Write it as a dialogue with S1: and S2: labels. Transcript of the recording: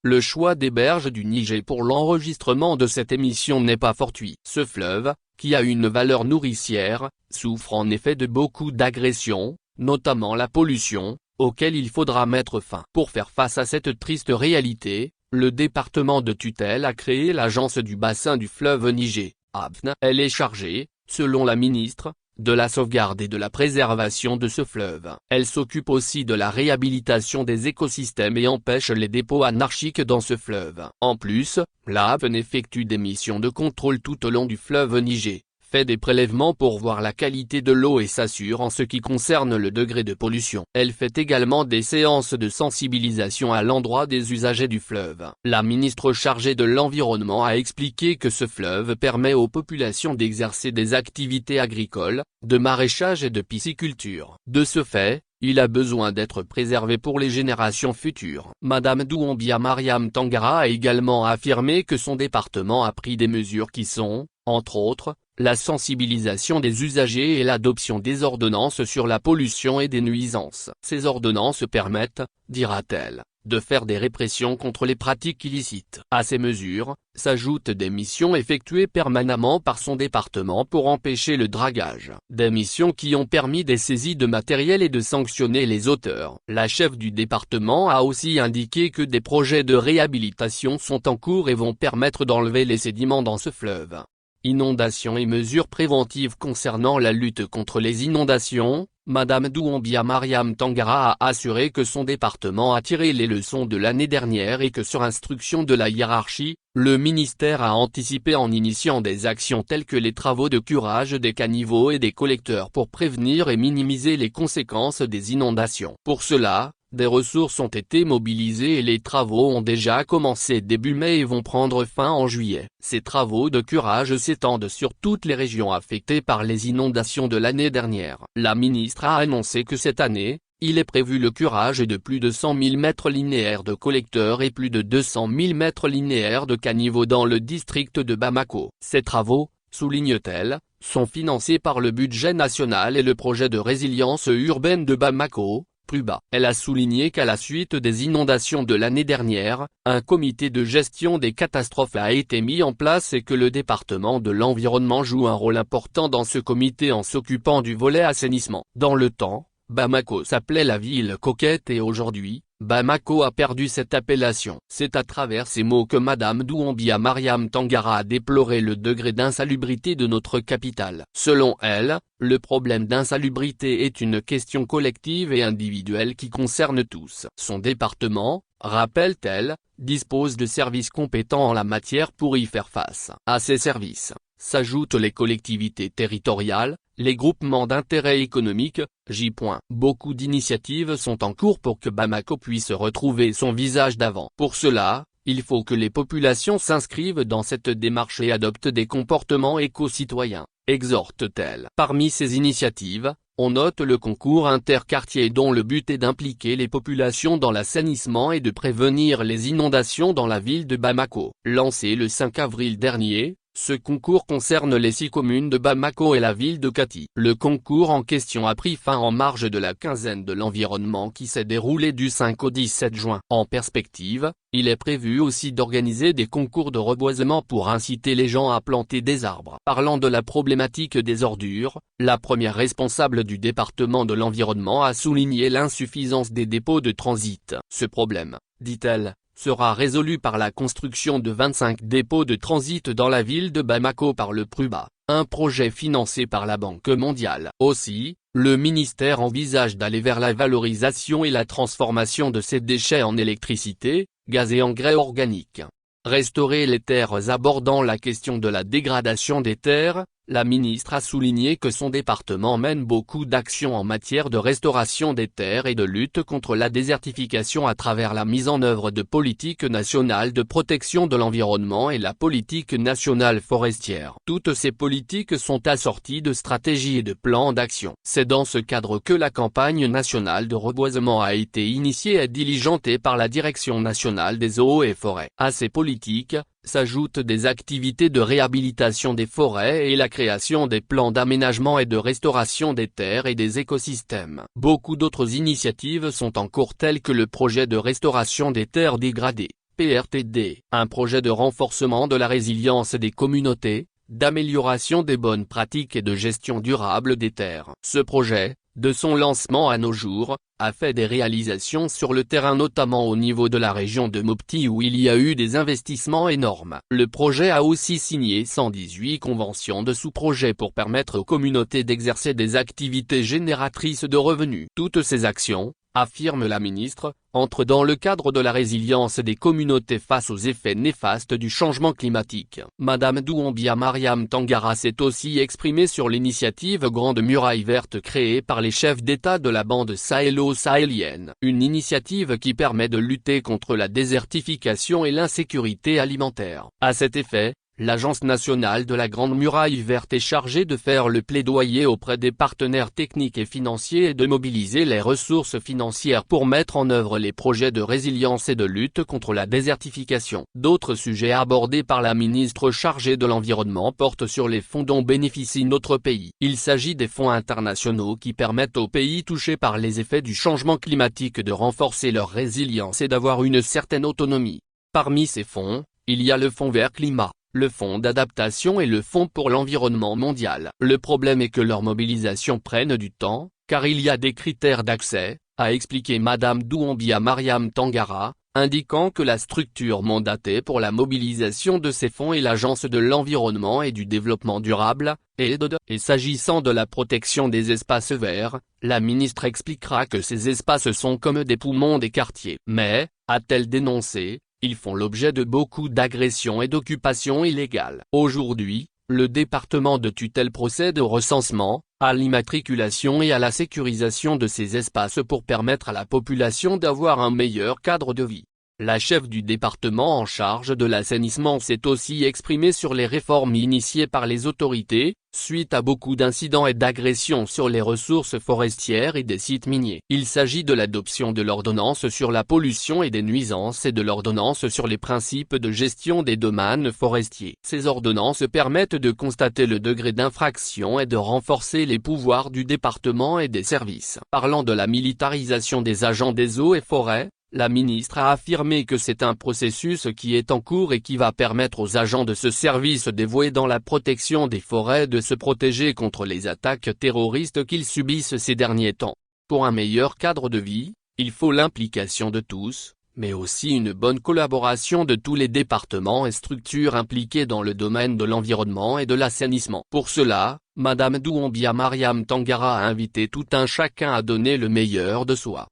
S1: Le choix des berges du Niger pour l'enregistrement de cette émission n'est pas fortuit. Ce fleuve, qui a une valeur nourricière, souffre en effet de beaucoup d'agressions, notamment la pollution, auquel il faudra mettre fin. Pour faire face à cette triste réalité, le département de tutelle a créé l'agence du bassin du fleuve Niger, ABFN. Elle est chargée, selon la ministre, de la sauvegarde et de la préservation de ce fleuve. Elle s'occupe aussi de la réhabilitation des écosystèmes et empêche les dépôts anarchiques dans ce fleuve. En plus, l'ABFN effectue des missions de contrôle tout au long du fleuve Niger, fait des prélèvements pour voir la qualité de l'eau et s'assure en ce qui concerne le degré de pollution. Elle fait également des séances de sensibilisation à l'endroit des usagers du fleuve. La ministre chargée de l'Environnement a expliqué que ce fleuve permet aux populations d'exercer des activités agricoles, de maraîchage et de pisciculture. De ce fait, il a besoin d'être préservé pour les générations futures. Madame Doumbia Mariam Tangara a également affirmé que son département a pris des mesures qui sont, entre autres, la sensibilisation des usagers et l'adoption des ordonnances sur la pollution et des nuisances. Ces ordonnances permettent, dira-t-elle, de faire des répressions contre les pratiques illicites. À ces mesures, s'ajoutent des missions effectuées permanemment par son département pour empêcher le dragage. Des missions qui ont permis des saisies de matériel et de sanctionner les auteurs. La chef du département a aussi indiqué que des projets de réhabilitation sont en cours et vont permettre d'enlever les sédiments dans ce fleuve. Inondations et mesures préventives concernant la lutte contre les inondations, Madame Doumbia Mariam Tangara a assuré que son département a tiré les leçons de l'année dernière et que sur instruction de la hiérarchie, le ministère a anticipé en initiant des actions telles que les travaux de curage des caniveaux et des collecteurs pour prévenir et minimiser les conséquences des inondations. Pour cela, des ressources ont été mobilisées et les travaux ont déjà commencé début mai et vont prendre fin en juillet. Ces travaux de curage s'étendent sur toutes les régions affectées par les inondations de l'année dernière. La ministre a annoncé que cette année, il est prévu le curage de plus de 100 000 mètres linéaires de collecteurs et plus de 200 000 mètres linéaires de caniveaux dans le district de Bamako. Ces travaux, souligne-t-elle, sont financés par le budget national et le projet de résilience urbaine de Bamako. Elle a souligné qu'à la suite des inondations de l'année dernière, un comité de gestion des catastrophes a été mis en place et que le département de l'environnement joue un rôle important dans ce comité en s'occupant du volet assainissement. Dans le temps, Bamako s'appelait la ville coquette et aujourd'hui, Bamako a perdu cette appellation. C'est à travers ces mots que Madame Doumbia Mariam Tangara a déploré le degré d'insalubrité de notre capitale. Selon elle, le problème d'insalubrité est une question collective et individuelle qui concerne tous. Son département, rappelle-t-elle, dispose de services compétents en la matière pour y faire face. À ces services s'ajoutent les collectivités territoriales, les groupements d'intérêt économique, J. Beaucoup d'initiatives sont en cours pour que Bamako puisse retrouver son visage d'avant. Pour cela, il faut que les populations s'inscrivent dans cette démarche et adoptent des comportements éco-citoyens, exhorte-t-elle. Parmi ces initiatives, on note le concours interquartier dont le but est d'impliquer les populations dans l'assainissement et de prévenir les inondations dans la ville de Bamako. Lancé le 5 avril dernier, ce concours concerne les 6 communes de Bamako et la ville de Kati. Le concours en question a pris fin en marge de la quinzaine de l'environnement qui s'est déroulée du 5 au 17 juin. En perspective, il est prévu aussi d'organiser des concours de reboisement pour inciter les gens à planter des arbres. Parlant de la problématique des ordures, la première responsable du département de l'environnement a souligné l'insuffisance des dépôts de transit. Ce problème, dit-elle, sera résolu par la construction de 25 dépôts de transit dans la ville de Bamako par le PRUBA, un projet financé par la Banque mondiale. Aussi, le ministère envisage d'aller vers la valorisation et la transformation de ces déchets en électricité, gaz et engrais organiques. Restaurer les terres. Abordant la question de la dégradation des terres, la ministre a souligné que son département mène beaucoup d'actions en matière de restauration des terres et de lutte contre la désertification à travers la mise en œuvre de politiques nationales de protection de l'environnement et la politique nationale forestière. Toutes ces politiques sont assorties de stratégies et de plans d'action. C'est dans ce cadre que la campagne nationale de reboisement a été initiée et diligentée par la Direction nationale des eaux et forêts. À ces politiques, s'ajoutent des activités de réhabilitation des forêts et la création des plans d'aménagement et de restauration des terres et des écosystèmes. Beaucoup d'autres initiatives sont en cours telles que le projet de restauration des terres dégradées, PRTD, un projet de renforcement de la résilience des communautés, d'amélioration des bonnes pratiques et de gestion durable des terres. Ce projet, de son lancement à nos jours, a fait des réalisations sur le terrain notamment au niveau de la région de Mopti où il y a eu des investissements énormes. Le projet a aussi signé 118 conventions de sous-projets pour permettre aux communautés d'exercer des activités génératrices de revenus. Toutes ces actions, affirme la ministre, entrent dans le cadre de la résilience des communautés face aux effets néfastes du changement climatique. Madame Doumbia Mariam Tangara s'est aussi exprimée sur l'initiative Grande Muraille Verte créée par les chefs d'État de la bande sahélo-sahélienne. Une initiative qui permet de lutter contre la désertification et l'insécurité alimentaire. À cet effet, l'Agence nationale de la Grande Muraille Verte est chargée de faire le plaidoyer auprès des partenaires techniques et financiers et de mobiliser les ressources financières pour mettre en œuvre les projets de résilience et de lutte contre la désertification. D'autres sujets abordés par la ministre chargée de l'Environnement portent sur les fonds dont bénéficie notre pays. Il s'agit des fonds internationaux qui permettent aux pays touchés par les effets du changement climatique de renforcer leur résilience et d'avoir une certaine autonomie. Parmi ces fonds, il y a le Fonds vert climat, le Fonds d'adaptation et le Fonds pour l'environnement mondial. Le problème est que leur mobilisation prenne du temps, car il y a des critères d'accès, a expliqué Madame Doumbia Mariam Tangara, indiquant que la structure mandatée pour la mobilisation de ces fonds est l'Agence de l'environnement et du développement durable, EDD. Et s'agissant de la protection des espaces verts, la ministre expliquera que ces espaces sont comme des poumons des quartiers. Mais, a-t-elle dénoncé, ils font l'objet de beaucoup d'agressions et d'occupations illégales. Aujourd'hui, le département de tutelle procède au recensement, à l'immatriculation et à la sécurisation de ces espaces pour permettre à la population d'avoir un meilleur cadre de vie. La chef du département en charge de l'assainissement s'est aussi exprimée sur les réformes initiées par les autorités, suite à beaucoup d'incidents et d'agressions sur les ressources forestières et des sites miniers. Il s'agit de l'adoption de l'ordonnance sur la pollution et des nuisances et de l'ordonnance sur les principes de gestion des domaines forestiers. Ces ordonnances permettent de constater le degré d'infraction et de renforcer les pouvoirs du département et des services. Parlant de la militarisation des agents des eaux et forêts, la ministre a affirmé que c'est un processus qui est en cours et qui va permettre aux agents de ce service dévoués dans la protection des forêts de se protéger contre les attaques terroristes qu'ils subissent ces derniers temps. Pour un meilleur cadre de vie, il faut l'implication de tous, mais aussi une bonne collaboration de tous les départements et structures impliquées dans le domaine de l'environnement et de l'assainissement. Pour cela, Madame Doumbia Mariam Tangara a invité tout un chacun à donner le meilleur de soi.